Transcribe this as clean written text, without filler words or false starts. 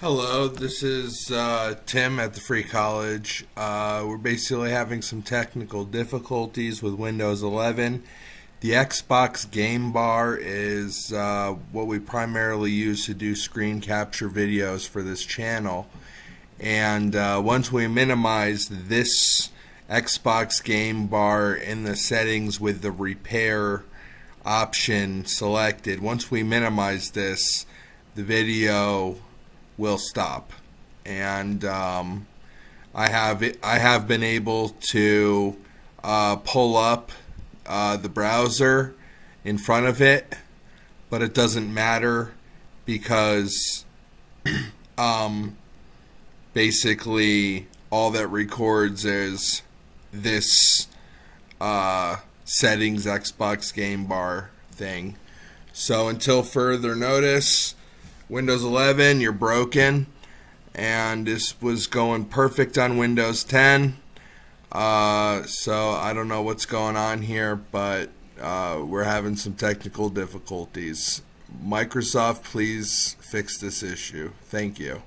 Hello, this is Tim at the Free College. We're basically having some technical difficulties with Windows 11. The Xbox Game Bar is what we primarily use to do screen capture videos for this channel. And once we minimize this Xbox Game Bar in the settings with the repair option selected, once we minimize this, the video will stop. And I have been able to pull up the browser in front of it, but it doesn't matter because basically all that records is this settings Xbox Game Bar thing. So until further notice, Windows 11, you're broken, and this was going perfect on Windows 10. So I don't know what's going on here, but we're having some technical difficulties. Microsoft, please fix this issue. Thank you.